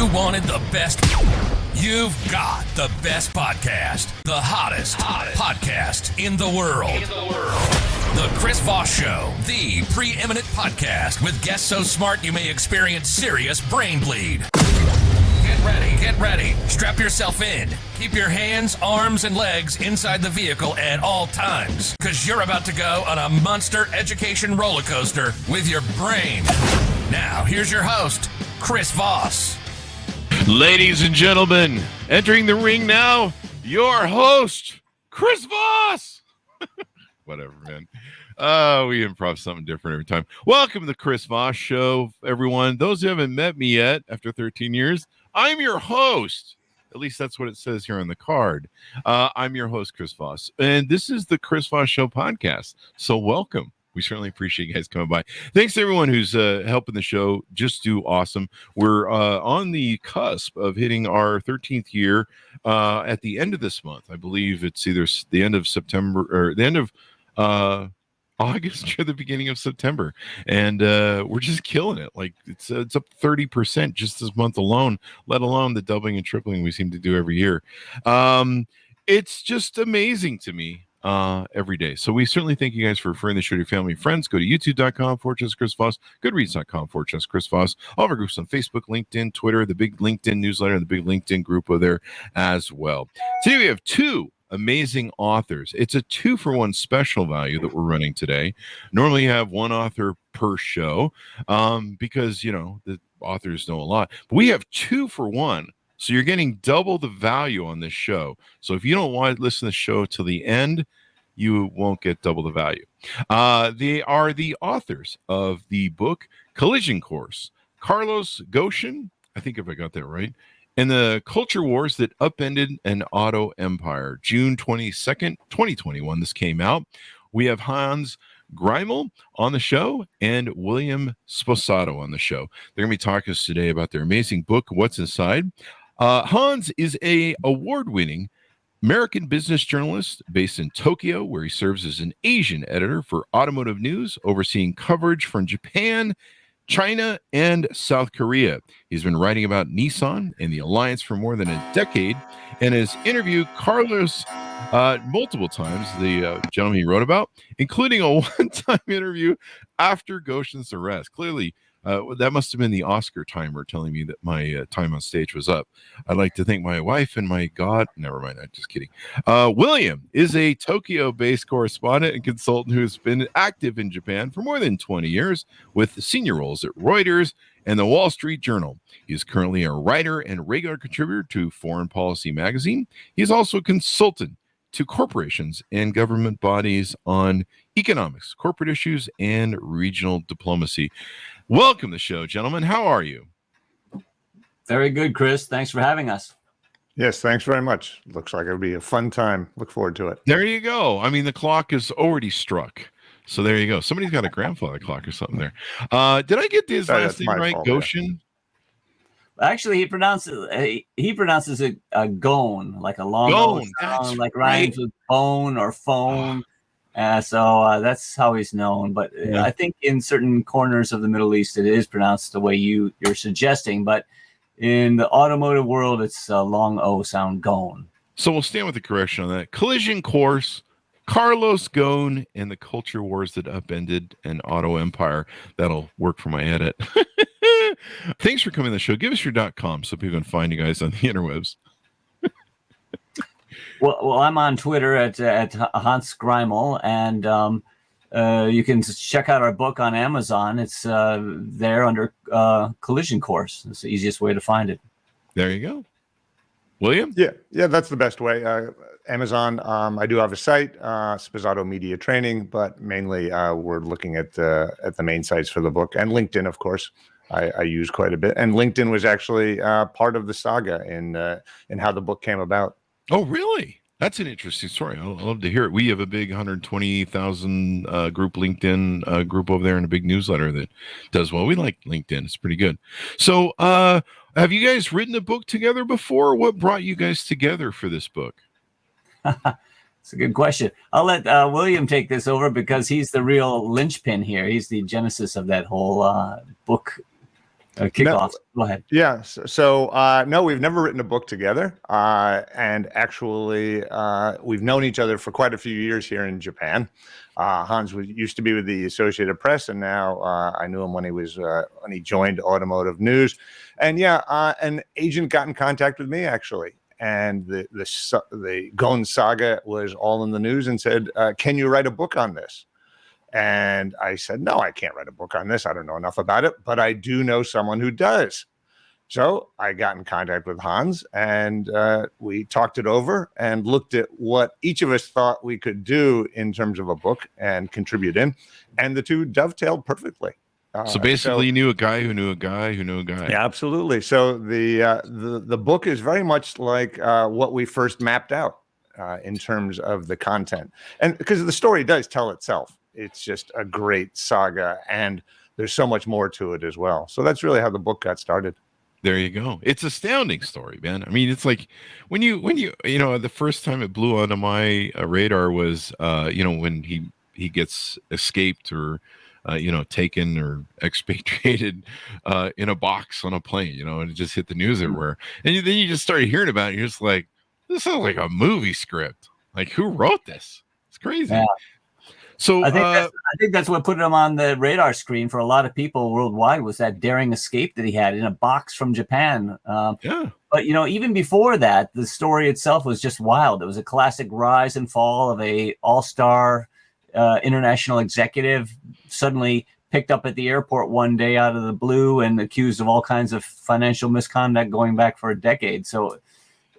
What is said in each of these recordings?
you wanted the best, you've got the best podcast. The hottest podcast in the world. The Chris Voss Show, the preeminent podcast with guests so smart you may experience serious brain bleed. Get ready. Strap yourself in. Keep your hands, arms, and legs inside the vehicle at all times, because you're about to go on a monster education roller coaster with your brain. Now, here's your host, Chris Voss. Ladies and gentlemen, entering the ring now, your host, Chris Voss. Whatever, man. We improv something different every time. Welcome to the Chris Voss Show, everyone. Those who haven't met me yet, after 13 years, I'm your host. At least that's what it says here on the card. I'm your host, Chris Voss, and this is the Chris Voss Show Podcast. So welcome. We certainly appreciate you guys coming by. Thanks to everyone who's helping the show just do awesome. We're on the cusp of hitting our 13th year at the end of this month. I believe it's either the end of September or the end of August or the beginning of September, and we're just killing it. Like it's up 30% just this month alone, let alone the doubling and tripling we seem to do every year. It's just amazing to me every day. So we certainly thank you guys for referring the show to your family and friends. Go to youtube.com/Chris Voss, goodreads.com/Chris Voss, all of our groups on Facebook, LinkedIn, Twitter, the big LinkedIn newsletter, and the big LinkedIn group over there as well. Today we have two amazing authors. It's a 2-for-1 special value that we're running today. Normally you have one author per show because, you know, the authors know a lot. But we have 2 for 1. So you're getting double the value on this show. So if you don't want to listen to the show till the end, you won't get double the value. They are the authors of the book Collision Course, Carlos Ghosn, I think if I got that right, and the culture wars that upended an auto empire. June 22nd, 2021, this came out. We have Hans Greimel on the show and William Sposato on the show. They're going to be talking to us today about their amazing book, What's Inside. Hans is a award-winning American business journalist based in Tokyo, where he serves as an Asian editor for automotive news, overseeing coverage from Japan, China, and South Korea. He's been writing about Nissan and the alliance for more than a decade and has interviewed Carlos multiple times, the gentleman he wrote about, including a one-time interview after Ghosn's arrest. Clearly, that must have been the Oscar timer telling me that my time on stage was up. I'd like to thank my wife and my God. Never mind. I'm just kidding. William is a Tokyo-based correspondent and consultant who has been active in Japan for more than 20 years with senior roles at Reuters and the Wall Street Journal. He is currently a writer and regular contributor to Foreign Policy magazine. He is also a consultant to corporations and government bodies on economics, corporate issues, and regional diplomacy. Welcome to the show, gentlemen. How are you? Very good, Chris. Thanks for having us. Yes, thanks very much. Looks like it'll be a fun time. Look forward to it. There you go. I mean, the clock is already struck. So there you go. Somebody's got a grandfather clock or something there. Did I get his last name right? Ghosn? Yeah. Actually, he pronounces it Ghosn, like a long Ghosn, sound, like rhymes with bone or phone. So that's how he's known. But I think in certain corners of the Middle East, it is pronounced the way you're suggesting. But in the automotive world, it's a long O sound, Ghosn. So we'll stand with the correction on that. Collision Course, Carlos Ghosn, and the culture wars that upended an auto empire. That'll work for my edit. Thanks for coming to the show. Give us your .com so people can find you guys on the interwebs. Well, I'm on Twitter at Hans Greimel, and you can check out our book on Amazon. It's there under Collision Course. It's the easiest way to find it. There you go. William? Yeah, that's the best way. Amazon. I do have a site, Sposato Media Training, but mainly we're looking at the main sites for the book, and LinkedIn, of course. I use quite a bit, and LinkedIn was actually part of the saga in how the book came about. Oh, really? That's an interesting story. I'll love to hear it. We have a big 120,000 group LinkedIn group over there and a big newsletter that does well. We like LinkedIn. It's pretty good. So have you guys written a book together before? What brought you guys together for this book? It's a good question. I'll let William take this over because he's the real linchpin here. He's the genesis of that whole book kickoff. Go ahead. Yeah. So no, we've never written a book together. And actually, we've known each other for quite a few years here in Japan. Hans used to be with the Associated Press, and now I knew him when he joined Automotive News. And an agent got in contact with me actually, and the Ghosn saga was all in the news, and said, "Can you write a book on this?" And I said, "No, I can't write a book on this. I don't know enough about it, but I do know someone who does." So I got in contact with Hans, and we talked it over and looked at what each of us thought we could do in terms of a book and contribute in. And the two dovetailed perfectly. So basically, you knew a guy who knew a guy who knew a guy. Yeah, absolutely. So the book is very much like what we first mapped out in terms of the content. And because the story does tell itself. It's just a great saga, and there's so much more to it as well. So that's really how the book got started. There you go. It's astounding story, man. I mean, it's like when you the first time it blew onto my radar was when he gets escaped or taken or expatriated in a box on a plane, and it just hit the news everywhere. And then you just started hearing about it. And you're just like, this sounds like a movie script. Like, who wrote this? It's crazy. Yeah. So I think that's what put him on the radar screen for a lot of people worldwide, was that daring escape that he had in a box from Japan. But even before that, the story itself was just wild. It was a classic rise and fall of a all-star international executive suddenly picked up at the airport one day out of the blue and accused of all kinds of financial misconduct going back for a decade. So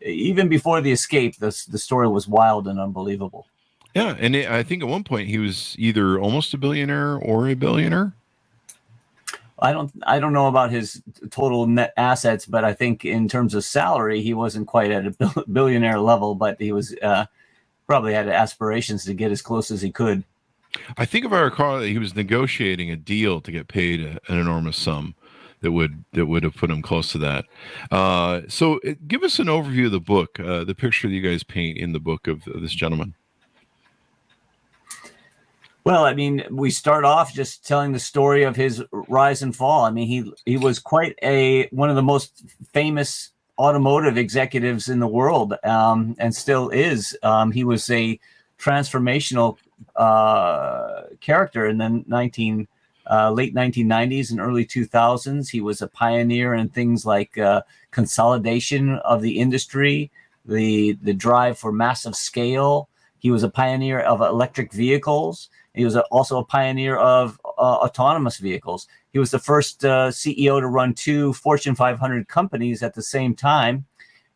even before the escape, the story was wild and unbelievable. Yeah, and I think at one point he was either almost a billionaire or a billionaire. I don't know about his total net assets, but I think in terms of salary, he wasn't quite at a billionaire level, but he was probably had aspirations to get as close as he could. I think if I recall, he was negotiating a deal to get paid an enormous sum that would have put him close to that. So give us an overview of the book, the picture that you guys paint in the book of this gentleman. Well, I mean, we start off just telling the story of his rise and fall. I mean, he was quite one of the most famous automotive executives in the world, and still is. He was a transformational character in the late 1990s and early 2000s. He was a pioneer in things like consolidation of the industry, the drive for massive scale. He was a pioneer of electric vehicles. He was also a pioneer of autonomous vehicles. He was the first CEO to run two Fortune 500 companies at the same time.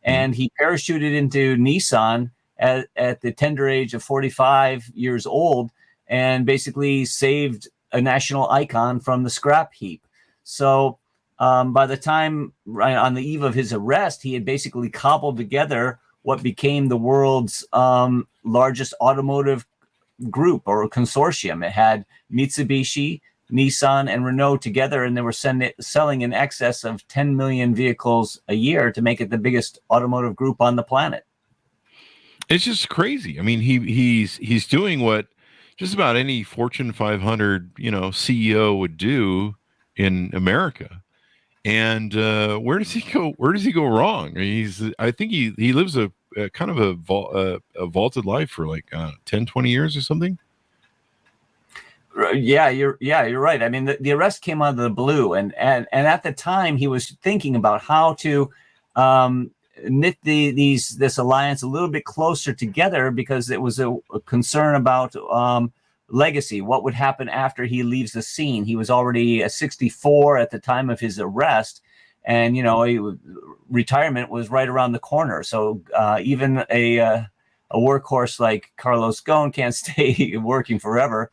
And he parachuted into Nissan at the tender age of 45 years old and basically saved a national icon from the scrap heap. So by the time on the eve of his arrest, he had basically cobbled together what became the world's largest automotive group or consortium. It had Mitsubishi, Nissan, and Renault together, and they were selling in excess of 10 million vehicles a year to make it the biggest automotive group on the planet. It's just crazy. I mean, he's doing what just about any Fortune 500 CEO would do in America. And where does he go? Where does he go wrong? I think he lives a kind of a vaulted life for like 10, 20 years or something. Yeah, you're right. I mean, the arrest came out of the blue, and at the time he was thinking about how to knit this alliance a little bit closer together, because it was a concern about legacy. What would happen after he leaves the scene? He was already 64 at the time of his arrest, and retirement was right around the corner. So even a workhorse like Carlos Ghosn can't stay working forever.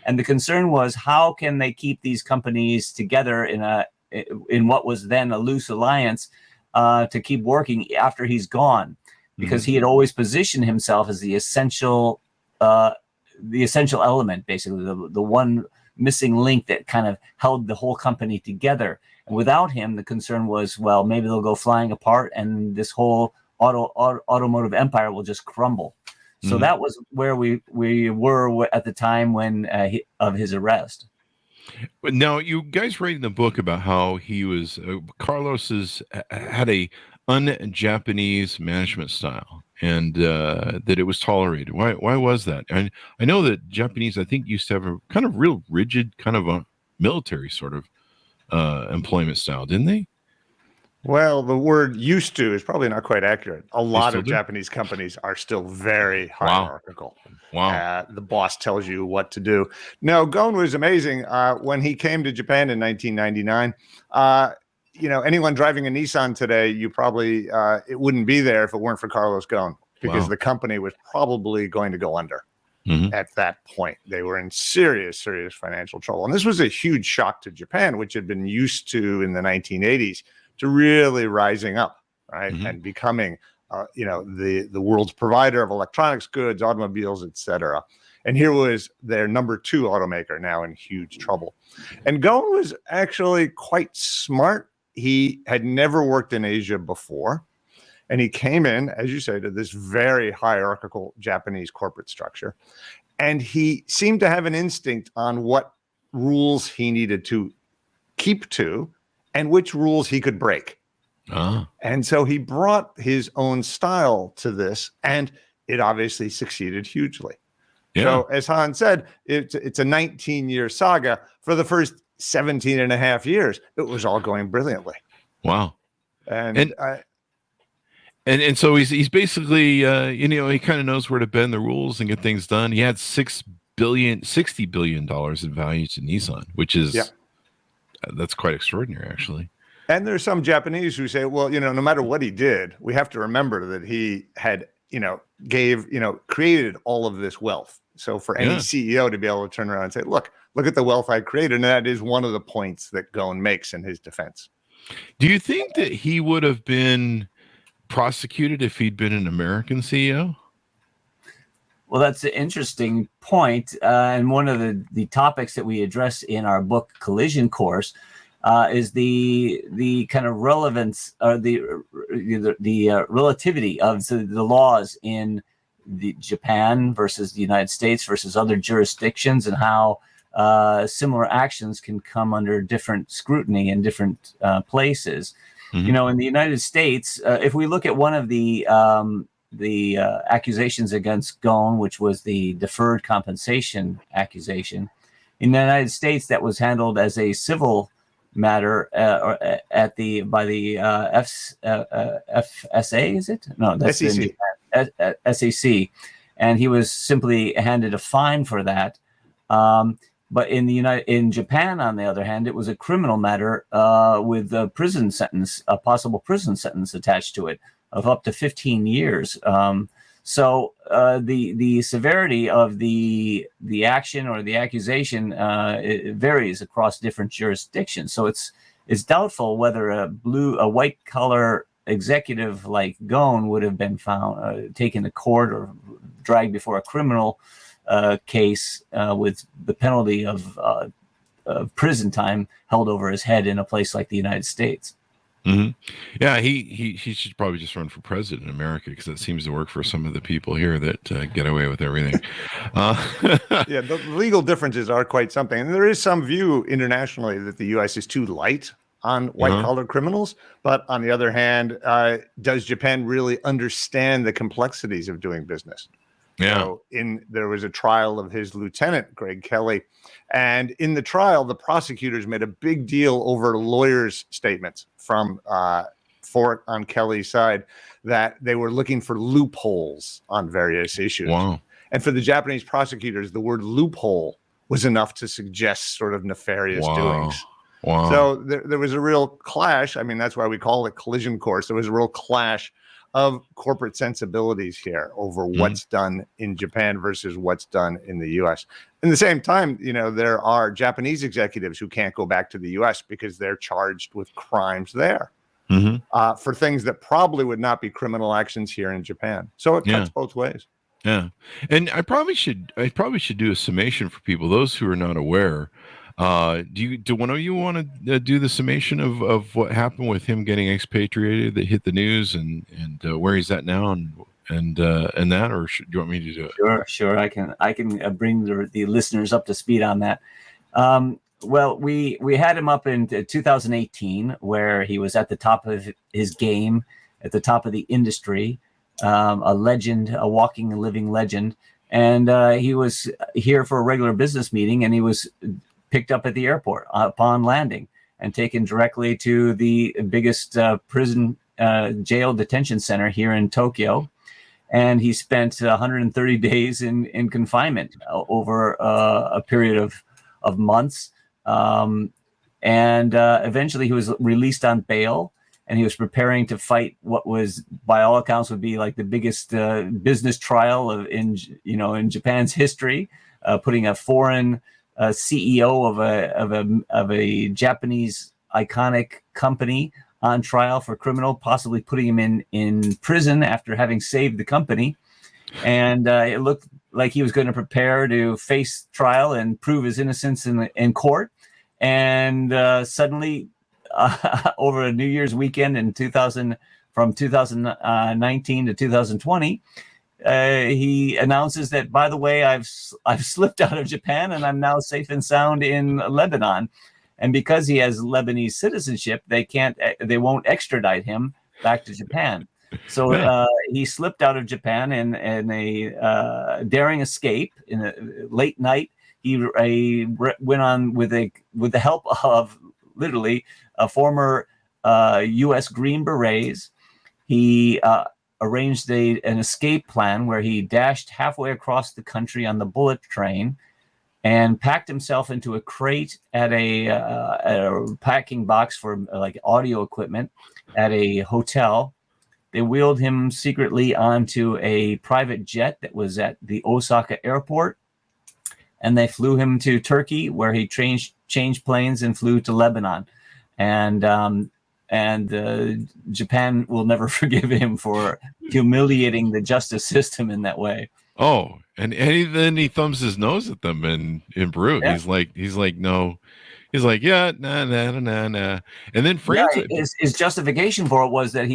And the concern was, how can they keep these companies together in what was then a loose alliance to keep working after he's gone? Because he had always positioned himself as the essential element, basically the one missing link that kind of held the whole company together. And without him, the concern was, well, maybe they'll go flying apart and this whole automotive empire will just crumble. So that was where we were at the time of his arrest. But now you guys write in the book about how he was had a un-Japanese management style, and that it was tolerated. Why was that? And I know that Japanese, I think, used to have a kind of real rigid, kind of a military sort of employment style, didn't they? Well, the word used to is probably not quite accurate. A lot of do? Japanese companies are still very hierarchical. Wow. The boss tells you what to do. No, Ghosn was amazing. When he came to Japan in 1999, anyone driving a Nissan today, you probably, it wouldn't be there if it weren't for Carlos Ghosn, because the company was probably going to go under. At that point. They were in serious financial trouble. And this was a huge shock to Japan, which had been used to in the 1980s to really rising up, right? And becoming, the world's provider of electronics goods, automobiles, etc. And here was their number 2 automaker, now in huge trouble. And Ghosn was actually quite smart. He had never worked in Asia before. And he came in, as you say, to this very hierarchical Japanese corporate structure. And he seemed to have an instinct on what rules he needed to keep to and which rules he could break. And so he brought his own style to this, and it obviously succeeded hugely. Yeah. So as Han said, it's a 19-year saga. For the first 17 and a half years, it was all going brilliantly. Wow. And so he's basically, he kind of knows where to bend the rules and get things done. He had $60 billion in value to Nissan, which is, that's quite extraordinary, actually. And there's some Japanese who say, well, no matter what he did, we have to remember that he had, created all of this wealth. So for any CEO to be able to turn around and say, look at the wealth I created. And that is one of the points that Ghosn makes in his defense. Do you think that he would have been prosecuted if he'd been an American CEO? Well, that's an interesting point. And one of the topics that we address in our book Collision Course is the kind of relevance or the relativity of the laws in the Japan versus the United States versus other jurisdictions, and how similar actions can come under different scrutiny in different places. In the United States, if we look at one of the accusations against Ghosn, which was the deferred compensation accusation, in the United States, that was handled as a civil matter by the FSA, is it? No, that's SEC. SEC, and he was simply handed a fine for that. But in Japan, on the other hand, it was a criminal matter with a possible prison sentence attached to it of up to 15 years. So the severity of the action or the accusation it varies across different jurisdictions. So it's doubtful whether a white collar executive like Ghosn would have been found taken to court or dragged before a criminal case with the penalty of prison time held over his head in a place like the United States. Yeah, he should probably just run for president in America, because that seems to work for some of the people here that get away with everything. Yeah, the legal differences are quite something. And there is some view internationally that the U.S. is too light on white-collar criminals. But on the other hand, does Japan really understand the complexities of doing business? Yeah. So there was a trial of his lieutenant, Greg Kelly. And in the trial, the prosecutors made a big deal over lawyers' statements from on Kelly's side that they were looking for loopholes on various issues. Wow. And for the Japanese prosecutors, the word loophole was enough to suggest sort of nefarious doings. Wow. So there was a real clash. I mean, that's why we call it Collision Course. There was a real clash of corporate sensibilities here over what's done in Japan versus what's done in the U.S. In the same time, there are Japanese executives who can't go back to the U.S. because they're charged with crimes there for things that probably would not be criminal actions here in Japan. So it cuts both ways. Yeah, and I probably should do a summation for people, those who are not aware. Do one of you want to do the summation of what happened with him getting expatriated that hit the news and where he's at now and that, or do you want me to do it? Sure. I can bring the listeners up to speed on that. Well, we had him up in 2018, where he was at the top of his game, at the top of the industry, a legend, a walking, living legend. And he was here for a regular business meeting, and he was picked up at the airport upon landing and taken directly to the biggest prison jail detention center here in Tokyo. And he spent 130 days in confinement over a period of months. And eventually he was released on bail, and he was preparing to fight what was, by all accounts, would be like the biggest business trial in Japan's history, putting a foreign CEO of a Japanese iconic company on trial for criminal, possibly putting him in prison after having saved the company. And it looked like he was going to prepare to face trial and prove his innocence in court. And suddenly, over a New Year's weekend in from 2019 to 2020, he announces that, by the way, I've slipped out of Japan and I'm now safe and sound in Lebanon. And because he has Lebanese citizenship, they won't extradite him back to Japan. So he slipped out of Japan in a daring escape in a late night. He went on with the help of literally a former U.S. Green Berets. He arranged an escape plan where he dashed halfway across the country on the bullet train and packed himself into a crate at a packing box for like audio equipment at a hotel. They wheeled him secretly onto a private jet that was at the Osaka airport, and they flew him to Turkey, where he changed planes and flew to Lebanon. And Japan will never forgive him for humiliating the justice system in that way. Oh, and then he thumbs his nose at them in Peru. Yeah. He's like, no. He's like, yeah, nah. And then France. Yeah, his justification for it was that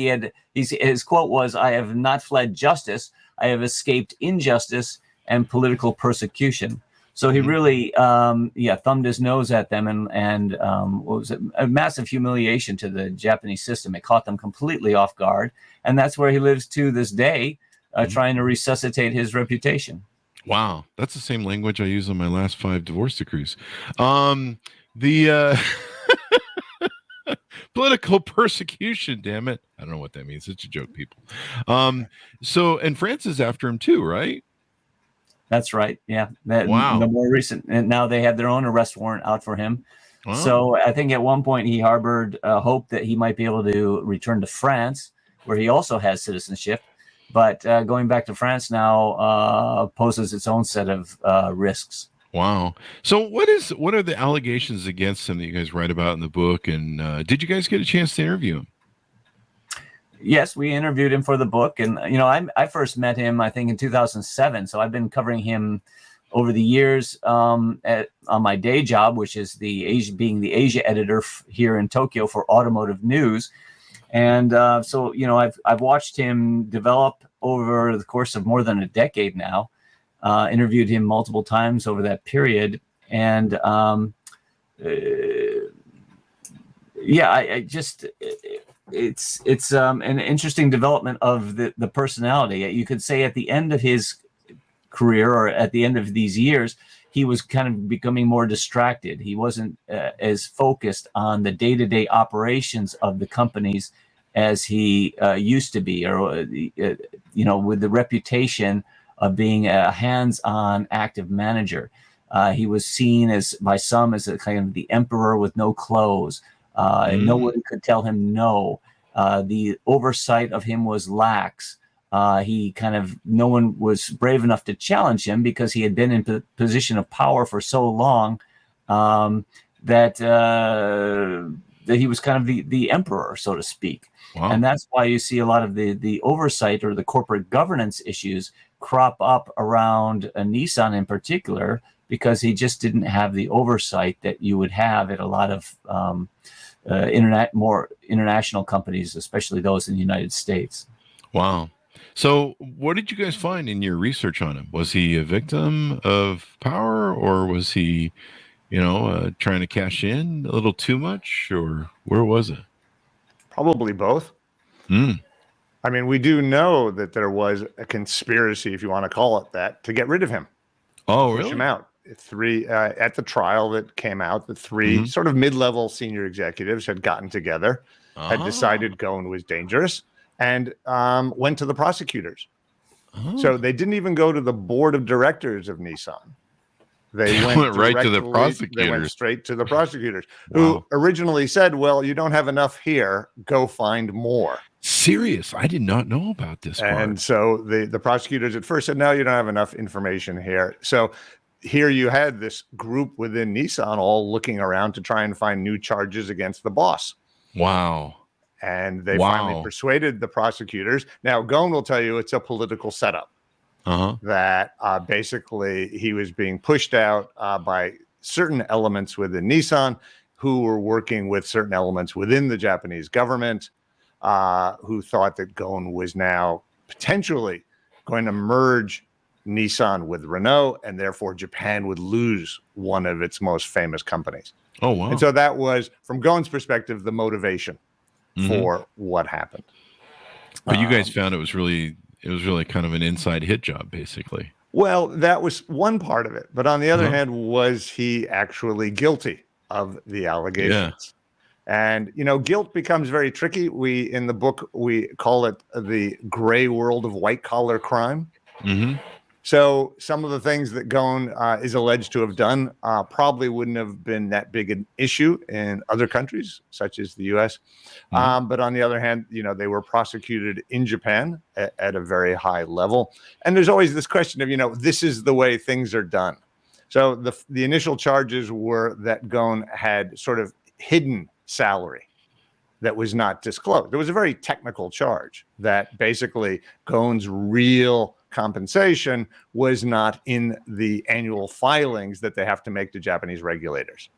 his quote was, "I have not fled justice. I have escaped injustice and political persecution." So he really, thumbed his nose at them and what was it? A massive humiliation to the Japanese system. It caught them completely off guard. And that's where he lives to this day, trying to resuscitate his reputation. Wow. That's the same language I use on my last 5 divorce decrees. The political persecution, damn it. I don't know what that means. It's a joke, people. So, and France is after him too, right? That's right. Yeah. Wow. The more recent, and now they have their own arrest warrant out for him. Wow. So I think at one point he harbored hope that he might be able to return to France, where he also has citizenship. But going back to France now poses its own set of risks. Wow. So what are the allegations against him that you guys write about in the book? And did you guys get a chance to interview him? Yes, we interviewed him for the book. And, I first met him, I think, in 2007. So I've been covering him over the years on my day job, which is being the Asia editor here in Tokyo for automotive news. And so I've watched him develop over the course of more than a decade now. Interviewed him multiple times over that period. And it's an interesting development of the personality. You could say at the end of his career, or at the end of these years, he was kind of becoming more distracted. He wasn't as focused on the day-to-day operations of the companies as he used to be, or with the reputation of being a hands-on active manager. He was seen by some as a kind of the emperor with no clothes. No one could tell him no. The oversight of him was lax. No one was brave enough to challenge him because he had been in position of power for so long that he was kind of the emperor, so to speak. Wow. And that's why you see a lot of the oversight or the corporate governance issues crop up around Nissan in particular, because he just didn't have the oversight that you would have at a lot of more international companies, especially those in the United States. Wow. So what did you guys find in your research on him? Was he a victim of power, or was he, trying to cash in a little too much, or where was it? Probably both. I mean, we do know that there was a conspiracy, if you want to call it that, to get rid of him. Oh, Push really? him out. Three at the trial that came out, the three sort of mid-level senior executives had gotten together, had decided Ghosn was dangerous, and went to the prosecutors. So they didn't even go to the board of directors of Nissan. They went right to the prosecutors. They went straight to the prosecutors, who originally said, "Well, you don't have enough here. Go find more." Serious? I did not know about this part. And so the prosecutors at first said, "No, you don't have enough information here." So here you had this group within Nissan all looking around to try and find new charges against the boss. Wow. And they finally persuaded the prosecutors. Now, Ghosn will tell you it's a political setup. That basically he was being pushed out by certain elements within Nissan who were working with certain elements within the Japanese government who thought that Ghosn was now potentially going to merge Nissan with Renault, and therefore Japan would lose one of its most famous companies. Oh, wow. And so that was, from Ghosn's perspective, the motivation for what happened. But you guys found it was really kind of an inside hit job, basically. Well, that was one part of it. But on the other hand, was he actually guilty of the allegations? And, guilt becomes very tricky. In the book, we call it the gray world of white collar crime. So some of the things that Ghosn is alleged to have done probably wouldn't have been that big an issue in other countries, such as the U.S. But on the other hand, they were prosecuted in Japan at a very high level. And there's always this question of, this is the way things are done. So the initial charges were that Ghosn had sort of hidden salary that was not disclosed. It was a very technical charge that basically Ghosn's real compensation was not in the annual filings that they have to make to Japanese regulators.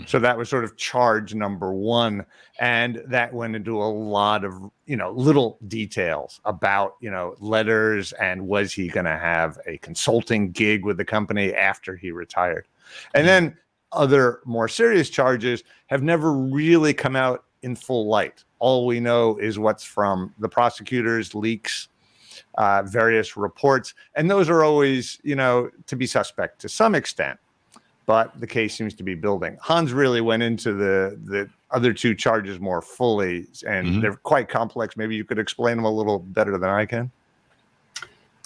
So that was sort of charge number one. And that went into a lot of, little details about, letters and was he going to have a consulting gig with the company after he retired. And then other more serious charges have never really come out in full light. All we know is what's from the prosecutors, leaks, various reports. And those are always, to be suspect to some extent. But the case seems to be building. Hans really went into the other two charges more fully, and they're quite complex. Maybe you could explain them a little better than I can.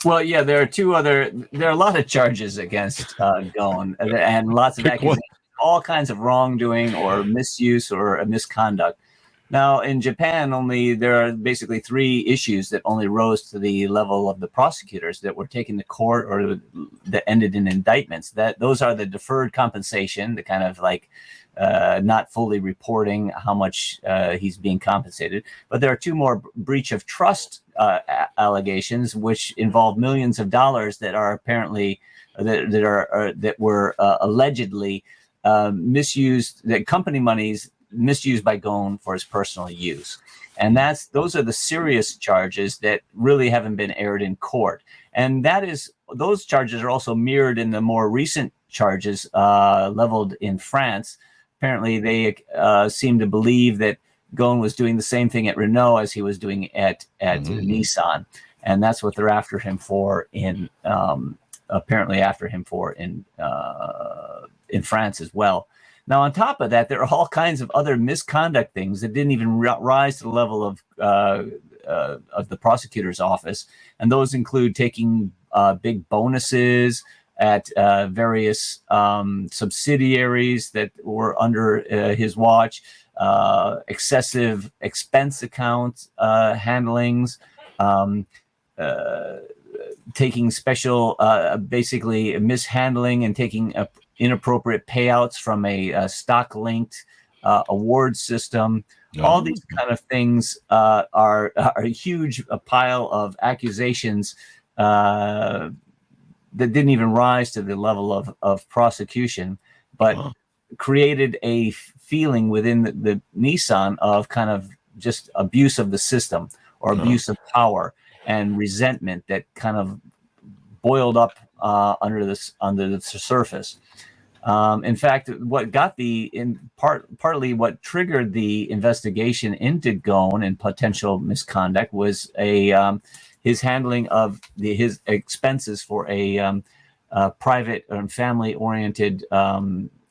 Well, yeah, there are a lot of charges against Ghosn, and lots of accusations, all kinds of wrongdoing or misuse or misconduct. Now, in Japan, there are basically three issues that only rose to the level of the prosecutors that were taken to court or that ended in indictments. Those are the deferred compensation, the kind of like not fully reporting how much he's being compensated. But there are two more breach of trust allegations, which involve millions of dollars that are apparently that were allegedly misused, that company monies misused by Ghosn for his personal use. And those are the serious charges that really haven't been aired in court. And those charges are also mirrored in the more recent charges leveled in France. Apparently, they seem to believe that Ghosn was doing the same thing at Renault as he was doing at Nissan. And that's what they're after him for in France as well. Now, on top of that, there are all kinds of other misconduct things that didn't even rise to the level of the prosecutor's office. And those include taking big bonuses at various subsidiaries that were under his watch, excessive expense account handlings, taking special, basically mishandling and taking inappropriate payouts from a stock-linked award system. All these kind of things are a huge pile of accusations that didn't even rise to the level of prosecution, but created a feeling within the Nissan of kind of just abuse of the system or abuse of power and resentment that kind of boiled up under the surface. In fact, what got partly what triggered the investigation into Ghosn and potential misconduct was his handling of his expenses for a private and family-oriented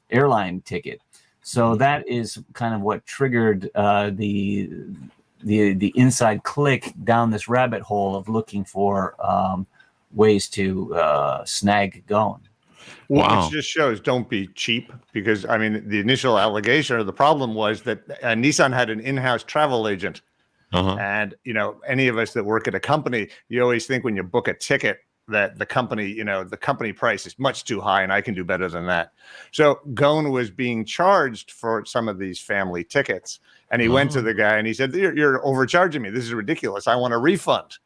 airline ticket. So that is kind of what triggered the inside click down this rabbit hole of looking for ways to snag Ghosn. Wow. Which just shows don't be cheap, because I mean the initial allegation or the problem was that Nissan had an in-house travel agent. And any of us that work at a company, you always think when you book a ticket that the company price is much too high and I can do better than that. So Ghosn was being charged for some of these family tickets, and he went to the guy and he said, you're overcharging me, this is ridiculous, I want a refund.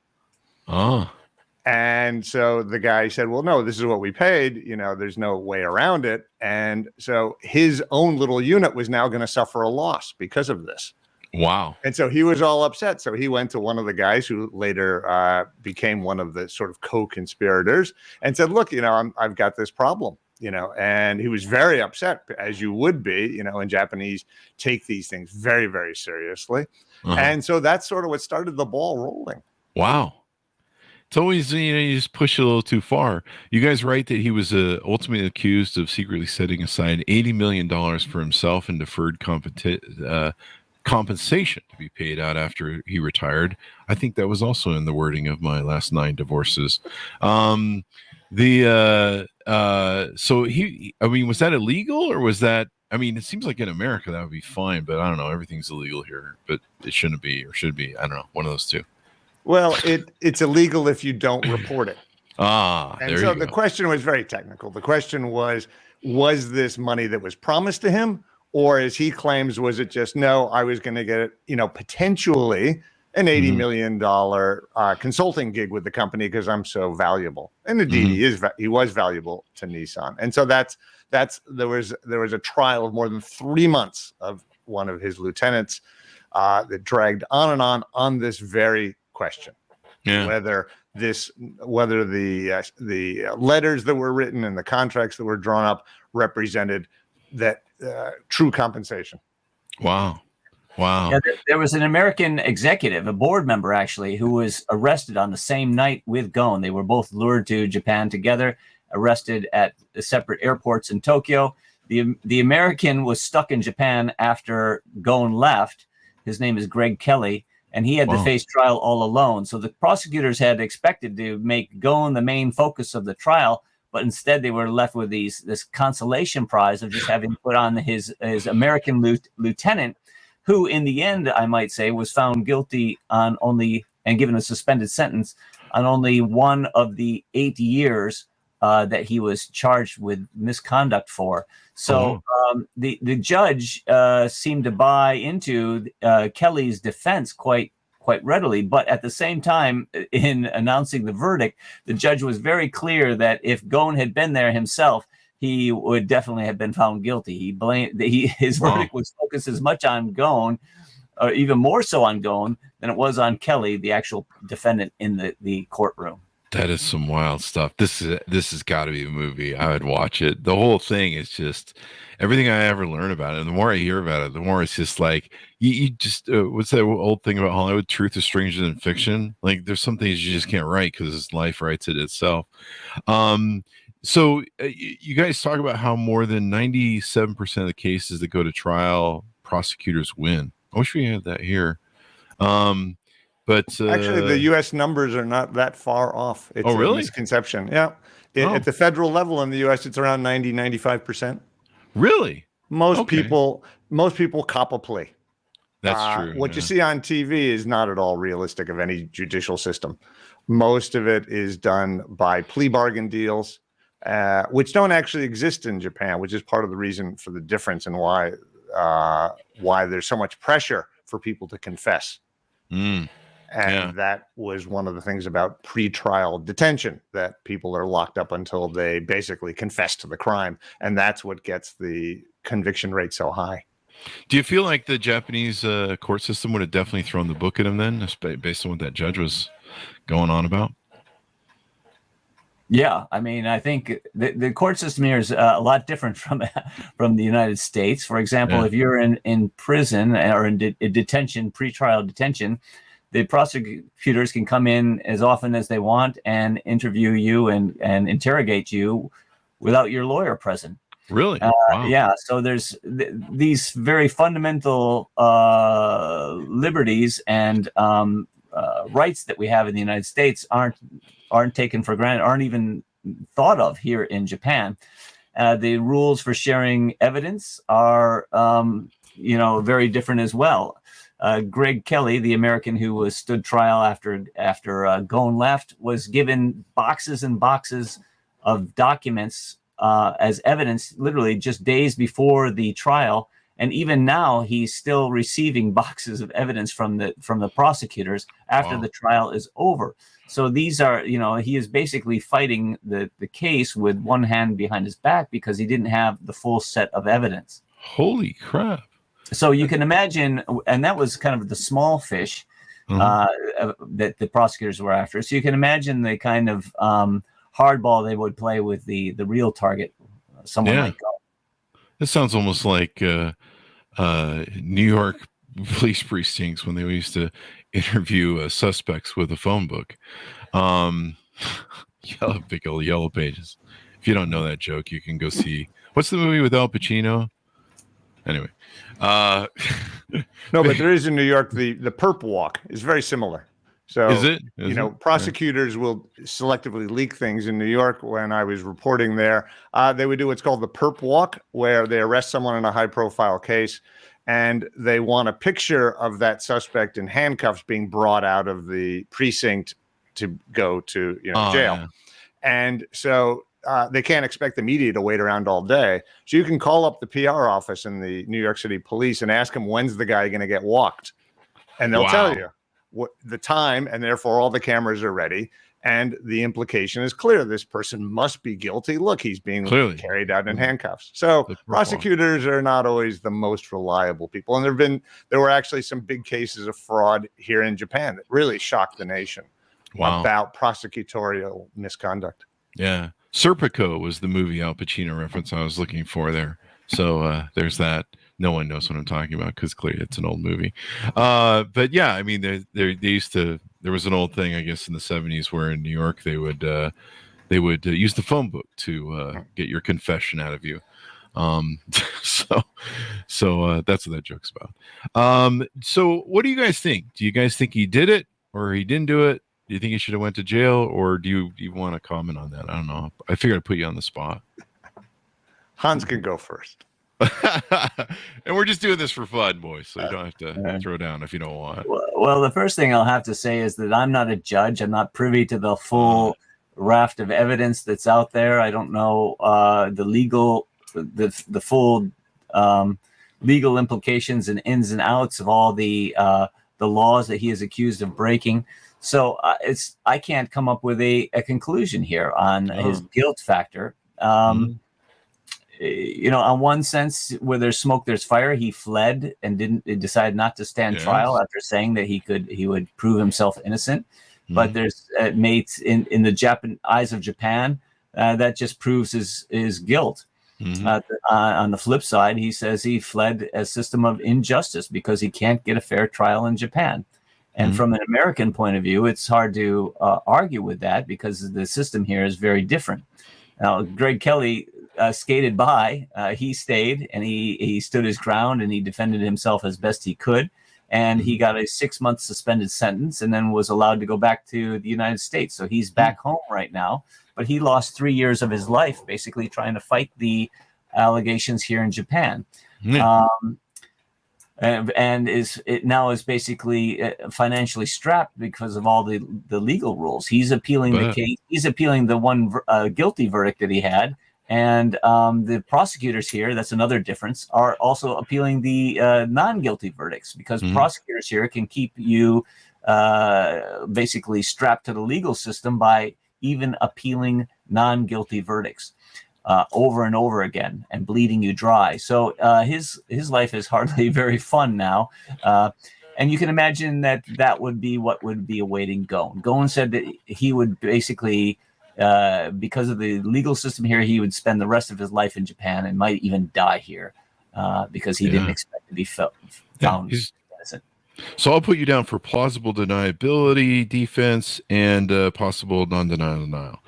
And so the guy said, well, no, this is what we paid. There's no way around it. And so his own little unit was now going to suffer a loss because of this. Wow. And so he was all upset. So he went to one of the guys who later became one of the sort of co-conspirators and said, look, I've got this problem, and he was very upset, as you would be, and Japanese take these things very, very seriously. And so that's sort of what started the ball rolling. Wow. It's always, you just push it a little too far. You guys write that he was ultimately accused of secretly setting aside $80 million for himself in deferred compensation to be paid out after he retired. I think that was also in the wording of my last 9 divorces. So was that illegal, or was that, it seems like in America that would be fine, but I don't know, everything's illegal here, but it shouldn't be, or should be. I don't know, one of those two. Well, it's illegal if you don't report it. And so the question was very technical. The question was this money that was promised to him, or as he claims, was it just, no, I was going to get, potentially an $80 million consulting gig with the company because I'm so valuable. And indeed, he was valuable to Nissan. And so there was a trial of more than 3 months of one of his lieutenants that dragged on this very question. Whether the letters that were written and the contracts that were drawn up represented that true compensation. Wow. Yeah, there was an American executive, a board member actually, who was arrested on the same night with Ghosn. They were both lured to Japan together, arrested at separate airports in Tokyo. The American was stuck in Japan after Ghosn left. His name is Greg Kelly, and he had to face trial all alone. So the prosecutors had expected to make Ghosn the main focus of the trial, but instead they were left with this consolation prize of just having put on his American lieutenant, who in the end, I might say, was found guilty on only, and given a suspended sentence on only 1 of the 8 years that he was charged with misconduct for. So the judge seemed to buy into Kelly's defense quite readily, but at the same time, in announcing the verdict, the judge was very clear that if Ghosn had been there himself, he would definitely have been found guilty. He blamed his verdict was focused as much on Ghosn, or even more so on Ghosn, than it was on Kelly, the actual defendant in the courtroom. That is some wild stuff. This has got to be a movie. I would watch it. The whole thing is just everything I ever learn about it. And the more I hear about it, the more it's just like you just what's that old thing about Hollywood? Truth is stranger than fiction. Like there's some things you just can't write because life writes it itself. So you guys talk about how more than 97% of the cases that go to trial, prosecutors win. I wish we had that here. But actually, the U.S. numbers are not that far off. It's really? A misconception. Yeah. At the federal level in the U.S., it's around 95%. Really? Most people cop a plea. That's true. What you see on TV is not at all realistic of any judicial system. Most of it is done by plea bargain deals, which don't actually exist in Japan, which is part of the reason for the difference and why there's so much pressure for people to confess. And that was one of the things about pretrial detention, that people are locked up until they basically confess to the crime. And that's what gets the conviction rate so high. Do you feel like the Japanese court system would have definitely thrown the book at him then, based on what that judge was going on about? Yeah, I mean, I think the court system here is a lot different from the United States. For example, if you're in prison or in detention, pretrial detention, the prosecutors can come in as often as they want and interview you and interrogate you without your lawyer present. Really? Wow. Yeah. So there's these very fundamental liberties and rights that we have in the United States aren't taken for granted, aren't even thought of here in Japan. The rules for sharing evidence are, very different as well. Greg Kelly, the American who stood trial after Ghosn left, was given boxes and boxes of documents as evidence, literally just days before the trial. And even now, he's still receiving boxes of evidence from the prosecutors after the trial is over. So these are, he is basically fighting the case with one hand behind his back because he didn't have the full set of evidence. Holy crap. So you can imagine, and that was kind of the small fish that the prosecutors were after. So you can imagine the kind of hardball they would play with the real target, someone like Ghosn. This sounds almost like New York police precincts when they used to interview suspects with a phone book. Big old yellow pages. If you don't know that joke, you can go see. What's the movie with Al Pacino? Anyway. No, but there is in New York, the perp walk is very similar. So, is it? Prosecutors will selectively leak things in New York. When I was reporting there, they would do what's called the perp walk, where they arrest someone in a high-profile case, and they want a picture of that suspect in handcuffs being brought out of the precinct to go to jail. Yeah. And so they can't expect the media to wait around all day. So you can call up the PR office in the New York City police and ask them, when's the guy going to get walked? And they'll tell you what the time, and therefore all the cameras are ready. And the implication is clear. This person must be guilty. Look, he's being carried out in handcuffs. So prosecutors are not always the most reliable people. And there were actually some big cases of fraud here in Japan that really shocked the nation about prosecutorial misconduct. Yeah. Serpico was the movie Al Pacino reference I was looking for there. So there's that. No one knows what I'm talking about because clearly it's an old movie. But yeah, I mean, they used to. There was an old thing, I guess, in the 70s where in New York they would use the phone book to get your confession out of you. So that's what that joke's about. So what do you guys think? Do you guys think he did it or he didn't do it? Do you think he should have went to jail, or do you want to comment on that? I don't know. I figured I'd put you on the spot. Hans can go first. And we're just doing this for fun, boys, so you don't have to throw down if you don't want. Well, the first thing I'll have to say is that I'm not a judge. I'm not privy to the full raft of evidence that's out there. I don't know the full legal implications and ins and outs of all the laws that he is accused of breaking. So I can't come up with a conclusion here on his guilt factor. On one sense, where there's smoke, there's fire. He fled and decided not to stand trial after saying that he would prove himself innocent. But there's mates in the eyes of Japan that just proves his guilt. On the flip side, he says he fled a system of injustice because he can't get a fair trial in Japan. And from an American point of view, it's hard to argue with that because the system here is very different. Now, Greg Kelly skated by. He stayed and he stood his ground and he defended himself as best he could. And he got a 6-month suspended sentence and then was allowed to go back to the United States. So he's back home right now. But he lost 3 years of his life basically trying to fight the allegations here in Japan. And is basically financially strapped because of all the legal rules. He's appealing the case. He's appealing the one guilty verdict that he had. And the prosecutors here, that's another difference, are also appealing the non-guilty verdicts because prosecutors here can keep you basically strapped to the legal system by even appealing non-guilty verdicts over and over again and bleeding you dry. So his life is hardly very fun now. And you can imagine that would be what would be awaiting Ghosn. Ghosn said that he would basically because of the legal system here, he would spend the rest of his life in Japan and might even die here because he didn't expect to be found innocent. So I'll put you down for plausible deniability defense and possible non-denial denial.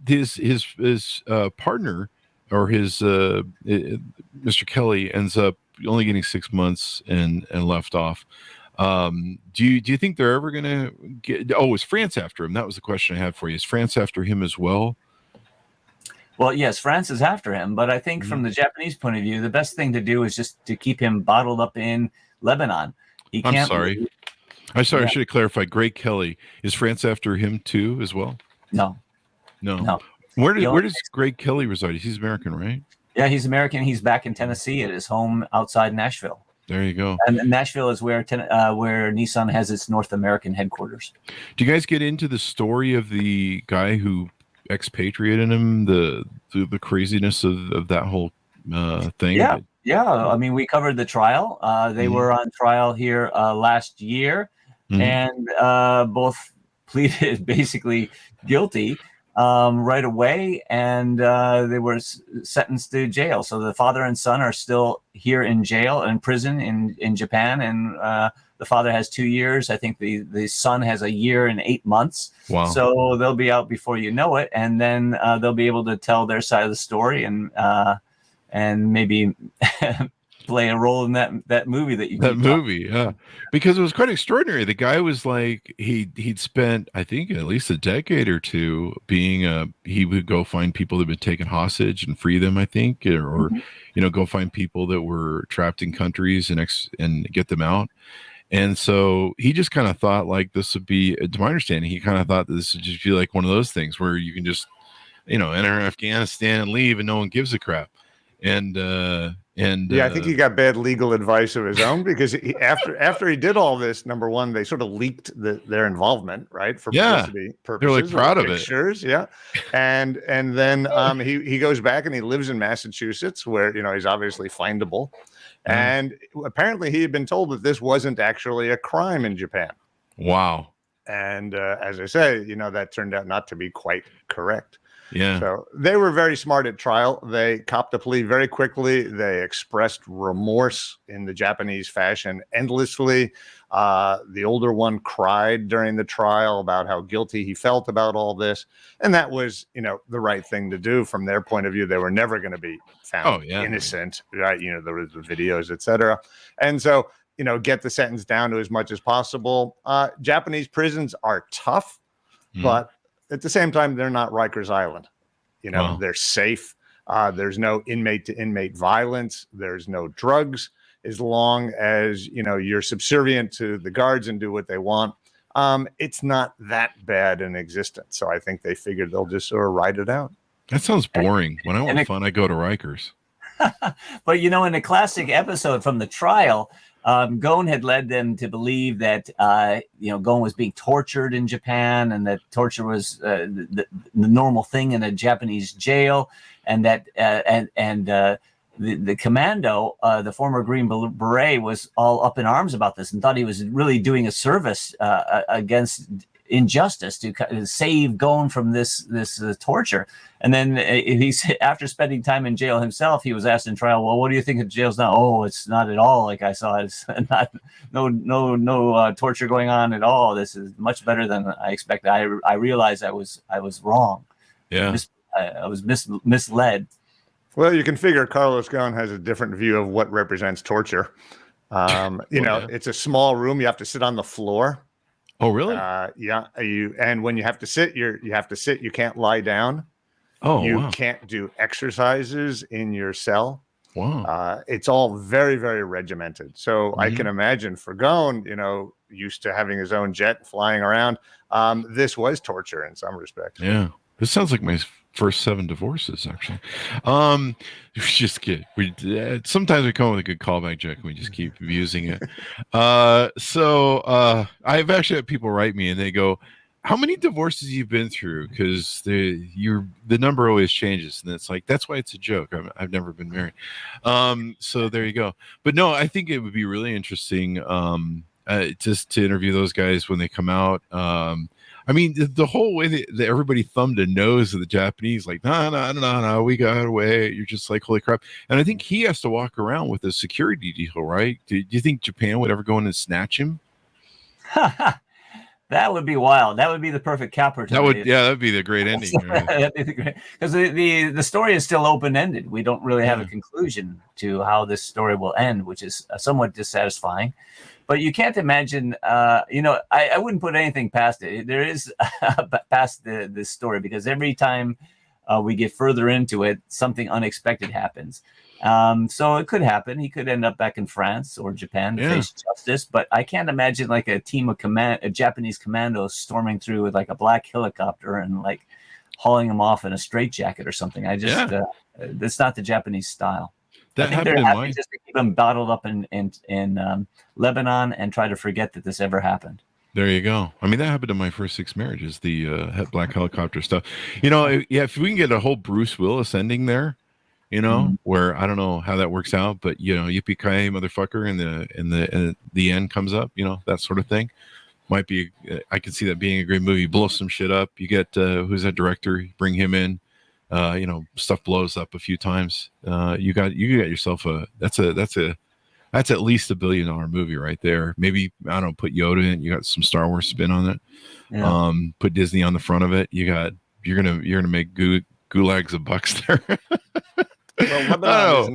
His partner or his Mr. Kelly ends up only getting 6 months and left off. Do you think they're ever going to get? Oh, is France after him? That was the question I had for you. Is France after him as well? Well, yes, France is after him, but I think from the Japanese point of view, the best thing to do is just to keep him bottled up in Lebanon. I'm sorry. I should have clarified. Greg Kelly, is France after him too as well? No. Where does Greg Kelly reside? He's American, right? Yeah, he's American. He's back in Tennessee at his home outside Nashville. There you go. And Nashville is where Nissan has its North American headquarters. Do you guys get into the story of the guy who expatriated him, the craziness of that whole thing? Yeah. I mean, we covered the trial. They were on trial here last year, and both pleaded basically guilty right away, and they were sentenced to jail. So the father and son are still here in jail, in prison in Japan, and the father has 2 years. I think the son has 1 year and 8 months. Wow. So they'll be out before you know it, and then they'll be able to tell their side of the story and maybe play a role in that movie that you because it was quite extraordinary. The guy was like he'd spent, I think, at least a decade or two being he would go find people that had been taken hostage and free them, I think, or go find people that were trapped in countries and get them out. And so he just kind of thought like this would be, to my understanding, he kind of thought that this would just be like one of those things where you can just enter Afghanistan and leave and no one gives a crap. And I think he got bad legal advice of his own, because after he did all this, number one, they sort of leaked their involvement, right, for publicity purposes. They're like proud of pictures, and then he goes back and he lives in Massachusetts, where he's obviously findable, and apparently he had been told that this wasn't actually a crime in Japan. Wow. And as I say, that turned out not to be quite correct. Yeah. So they were very smart at trial. They copped a plea very quickly. They expressed remorse in the Japanese fashion endlessly. The older one cried during the trial about how guilty he felt about all this. And that was, the right thing to do from their point of view. They were never going to be found innocent, right? There was the videos, et cetera. And so, get the sentence down to as much as possible. Japanese prisons are tough, but at the same time, they're not Rikers Island. They're safe. There's no inmate to inmate violence. There's no drugs. As long as, you're subservient to the guards and do what they want, it's not that bad in existence. So I think they figured they'll just sort of ride it out. That sounds boring. When I want fun, I go to Rikers. But, in a classic episode from the trial, Ghosn had led them to believe that, Ghosn was being tortured in Japan, and that torture was the normal thing in a Japanese jail, and that the commando, the former Green Beret, was all up in arms about this and thought he was really doing a service against injustice to save Ghosn from this torture. And then after spending time in jail himself, he was asked in trial, well, what do you think of jails now? Oh, it's not at all like I saw it. It's not no torture going on at all. This is much better than I expected. I realized I was wrong. Yeah, I was misled. Well, you can figure Carlos Ghosn has a different view of what represents torture. It's a small room. You have to sit on the floor. Oh, really? Yeah. And when you have to sit, you have to sit. You can't lie down. Oh, you can't do exercises in your cell. Wow. It's all very, very regimented. So I can imagine for Ghosn, used to having his own jet flying around, this was torture in some respects. Yeah. This sounds like my first 7 divorces, actually. Just kidding. Sometimes we come up with a good callback joke and we just keep using it. So I've actually had people write me and they go, how many divorces you've been through? Because the number always changes, and it's like, that's why it's a joke. I've never been married. So there you go. But no, I think it would be really interesting just to interview those guys when they come out. I mean, the whole way that everybody thumbed a nose at the Japanese, like, no, we got away. You're just like, holy crap. And I think he has to walk around with a security detail, right? Do you think Japan would ever go in and snatch him? That would be wild. That would be the perfect capper. That'd be the great ending. Because the story is still open-ended. We don't really have a conclusion to how this story will end, which is somewhat dissatisfying. But you can't imagine, I wouldn't put anything past it. There is past this story, because every time we get further into it, something unexpected happens. So it could happen. He could end up back in France or Japan to face justice. But I can't imagine like a team of Japanese commandos storming through with like a black helicopter and like hauling him off in a straitjacket or something. That's not the Japanese style. I think they're happy just to keep him bottled up in Lebanon and try to forget that this ever happened. There you go. I mean, that happened to my first 6 marriages, the black helicopter stuff. If we can get a whole Bruce Willis ending there, where I don't know how that works out, but yippee-ki-yay, motherfucker, and the end comes up, that sort of thing. Might be, I can see that being a great movie. Blow some shit up. You get who's that director? Bring him in. Stuff blows up a few times. You got yourself that's at least $1 billion movie right there. Maybe, I don't know, put Yoda in. You got some Star Wars spin on it. Yeah. Put Disney on the front of it. You're gonna make gulags of bucks there. Well,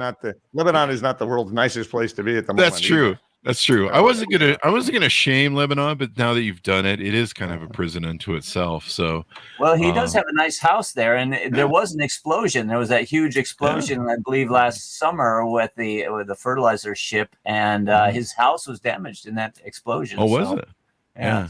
Lebanon is not the world's nicest place to be at the moment. That's true. Either. That's true. I wasn't gonna shame Lebanon, but now that you've done it, it is kind of a prison unto itself. So, well, he does have a nice house there, and there was an explosion. There was that huge explosion, I believe, last summer with the fertilizer ship, and his house was damaged in that explosion. Oh, was it? Yeah.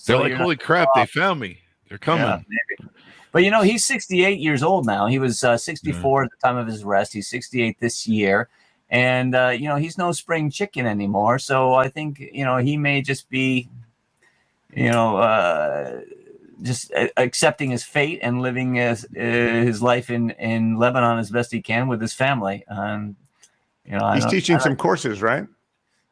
They're like, holy crap, they found me. They're coming. Yeah, maybe. But he's 68 years old now. He was 64 at the time of his arrest. He's 68 this year. And, he's no spring chicken anymore. So I think, he may just be, just accepting his fate and living his life in Lebanon as best he can with his family. He's teaching some courses, right?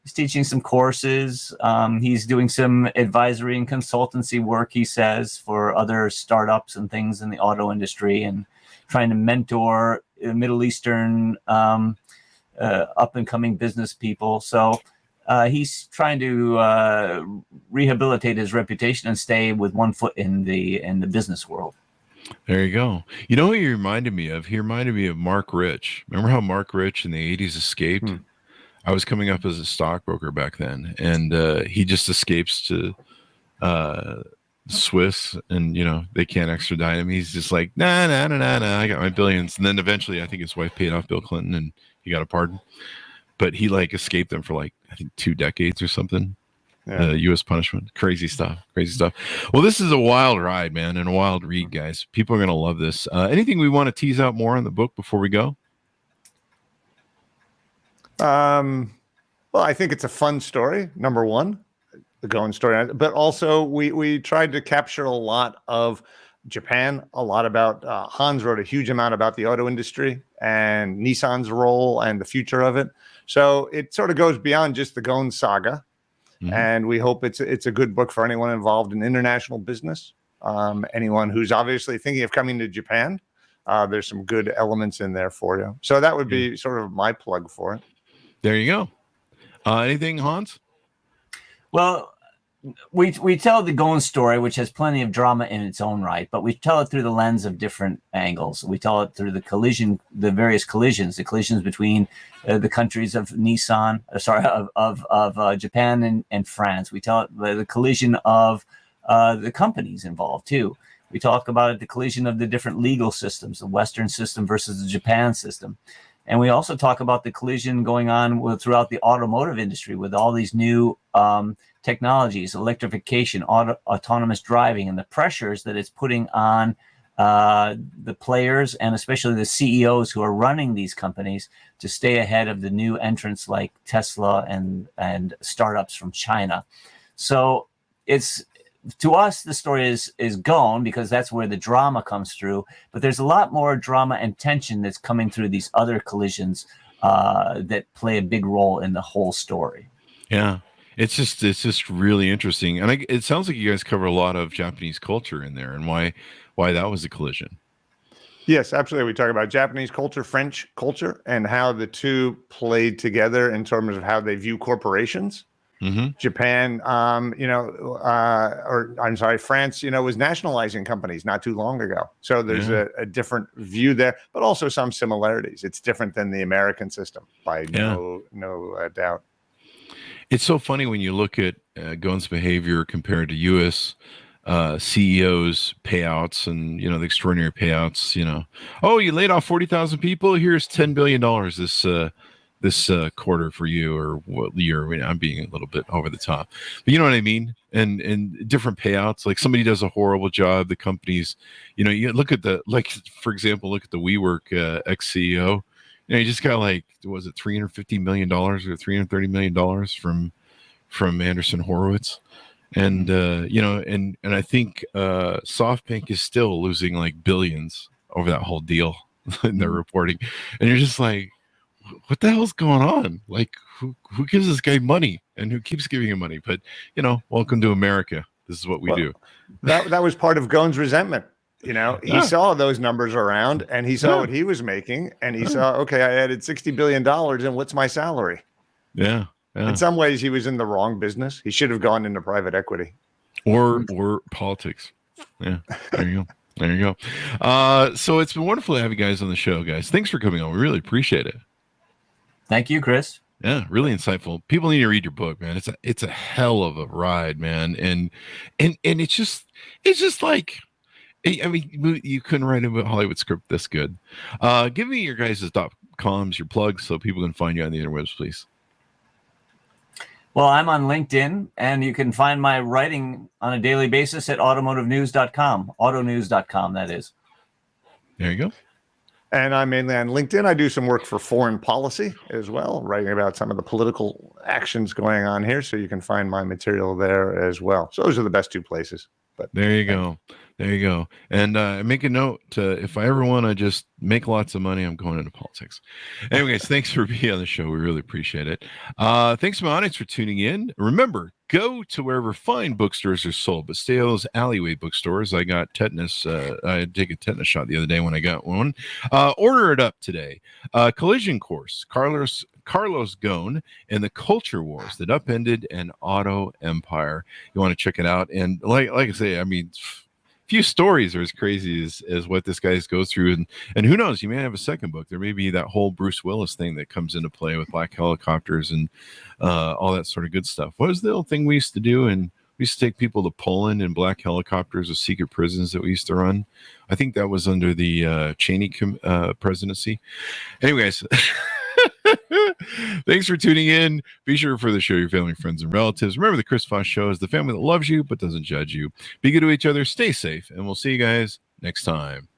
He's teaching some courses. He's doing some advisory and consultancy work, he says, for other startups and things in the auto industry, and trying to mentor Middle Eastern up and coming business people. So he's trying to rehabilitate his reputation and stay with one foot in the business world. There you go. You know who he reminded me of? He reminded me of Mark Rich. Remember how Mark Rich in the 80s escaped? I was coming up as a stockbroker back then, and he just escapes to Swiss, and they can't extradite him. He's just like, nah, I got my billions. And then eventually I think his wife paid off Bill Clinton and he got a pardon, but he escaped them for I think 2 decades or something. U.S. punishment. Crazy stuff. Well, this is a wild ride, man, and a wild read, guys. People are going to love this. Anything we want to tease out more on the book before we go? Well, I think it's a fun story, number one, the Ghosn story, but also we tried to capture a lot of Japan, a lot about Hans wrote a huge amount about the auto industry and Nissan's role and the future of it. So it sort of goes beyond just the Ghosn saga. And we hope it's a good book for anyone involved in international business, anyone who's obviously thinking of coming to Japan. There's some good elements in there for you. So that would be sort of my plug for it. There you go. Anything, Hans? Well, we tell the Ghosn story, which has plenty of drama in its own right, but we tell it through the lens of different angles. We tell it through the various collisions between the countries of Japan and France. We tell it the collision of the companies involved too. We talk about the collision of the different legal systems, the Western system versus the Japan system. And we also talk about the collision going on throughout the automotive industry with all these new technologies, electrification, autonomous driving, and the pressures that it's putting on the players and especially the CEOs who are running these companies to stay ahead of the new entrants like Tesla and startups from China. So to us, the story is Ghosn because that's where the drama comes through. But there's a lot more drama and tension that's coming through these other collisions that play a big role in the whole story. Yeah. It's just really interesting, and it sounds like you guys cover a lot of Japanese culture in there, and why that was a collision. Yes, absolutely. We talk about Japanese culture, French culture, and how the two played together in terms of how they view corporations. Mm-hmm. Japan, France, was nationalizing companies not too long ago. So there's a different view there, but also some similarities. It's different than the American system by no doubt. It's so funny when you look at Ghosn's behavior compared to U.S. CEOs' payouts and, the extraordinary payouts. Oh, you laid off 40,000 people. Here's $10 billion this quarter for you, or what year? I'm being a little bit over the top, but you know what I mean. And different payouts. Like somebody does a horrible job, the companies. You look at for example, look at the WeWork ex-CEO. You just got was it $350 million or $330 million from Anderson Horowitz, and and I think SoftBank is still losing billions over that whole deal in their reporting, and you're just like, what the hell's going on? Who gives this guy money and who keeps giving him money? But welcome to America. This is what we do. That was part of Ghosn's resentment. He saw those numbers around and he saw what he was making and he saw, okay, I added $60 billion and what's my salary? Yeah. In some ways he was in the wrong business. He should have gone into private equity. Or politics. Yeah. There you go. So it's been wonderful to have you guys on the show, guys. Thanks for coming on. We really appreciate it. Thank you, Chris. Yeah, really insightful. People need to read your book, man. It's a hell of a ride, man. And it's just like, I mean, you couldn't write a Hollywood script this good. Give me your guys' .coms, your plugs, so people can find you on the interwebs, please. Well, I'm on LinkedIn, and you can find my writing on a daily basis at automotivenews.com. Autonews.com, that is. There you go. And I'm mainly on LinkedIn. I do some work for foreign policy as well, writing about some of the political actions going on here. So you can find my material there as well. So those are the best two places. But there you go. And make a note, if I ever want to just make lots of money, I'm going into politics. Anyways, thanks for being on the show. We really appreciate it. Thanks to my audience for tuning in. Remember, go to wherever fine bookstores are sold, but stay at those alleyway bookstores. I got tetanus. I did a tetanus shot the other day when I got one. Order it up today. Collision Course, Carlos Ghosn and the Culture Wars that upended an auto empire. You want to check it out. And like I say, I mean, few stories are as crazy as what this guy goes through. And who knows, you may have a second book. There may be that whole Bruce Willis thing that comes into play with black helicopters and all that sort of good stuff. What was the old thing we used to do? And we used to take people to Poland in black helicopters with secret prisons that we used to run. I think that was under the Cheney presidency. Anyways, thanks for tuning in. Be sure for the show your family, friends, and relatives. Remember, the Chris Voss Show is the family that loves you but doesn't judge you. Be good to each other, stay safe, and we'll see you guys next time.